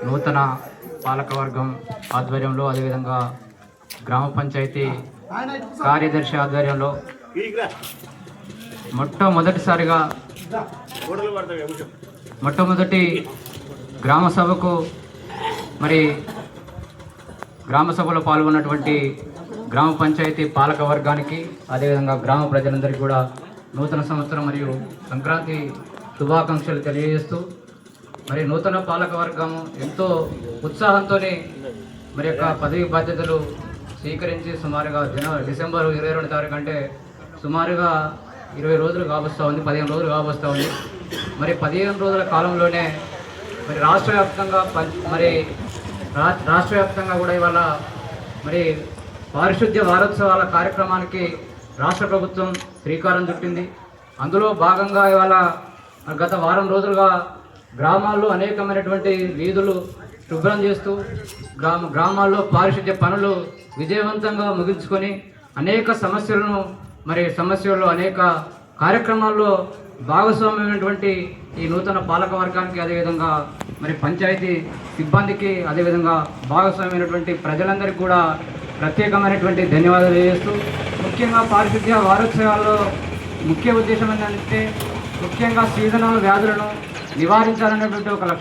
నూతన పాలకవర్గం ఆధ్వర్యంలో, అదేవిధంగా గ్రామ పంచాయతీ కార్యదర్శి ఆధ్వర్యంలో మొట్టమొదటి గ్రామ సభకు గ్రామ సభలో పాల్గొన్నటువంటి గ్రామ పంచాయతీ పాలక వర్గానికి, అదేవిధంగా గ్రామ ప్రజలందరికీ కూడా నూతన సంవత్సరం మరియు సంక్రాంతి శుభాకాంక్షలు తెలియజేస్తూ, నూతన పాలక వర్గం ఎంతో ఉత్సాహంతోనే యొక్క పదవి బాధ్యతలు స్వీకరించి సుమారుగా డిసెంబర్ 22వ తారీఖు అంటే సుమారుగా 20 రోజులు కావస్తూ ఉంది, 15 రోజులు కావస్తూ ఉంది. 15 రోజుల కాలంలోనే రాష్ట్ర వ్యాప్తంగా కూడా ఇవాళ పారిశుద్ధ్య వారోత్సవాల కార్యక్రమానికి రాష్ట్ర ప్రభుత్వం శ్రీకారం చుట్టింది. అందులో భాగంగా ఇవాళ గత వారం రోజులుగా గ్రామాల్లో అనేకమైనటువంటి వీధులు శుభ్రం చేస్తూ గ్రామాల్లో పారిశుద్ధ్య పనులు విజయవంతంగా ముగించుకొని అనేక సమస్యల్లో అనేక కార్యక్రమాల్లో భాగస్వామ్యమైనటువంటి ఈ నూతన పాలక వర్గానికి, అదేవిధంగా పంచాయతీ సిబ్బందికి, అదేవిధంగా భాగస్వామ్యమైనటువంటి ప్రజలందరికీ కూడా ప్రత్యేకమైనటువంటి ధన్యవాదాలు తెలియజేస్తూ, ముఖ్యంగా పారిశుద్ధ్య వారోత్సవాల్లో ముఖ్య ఉద్దేశం ఏంటంటే ముఖ్యంగా సీజనల్ వ్యాధులను నివారించాలనేటువంటి ఒక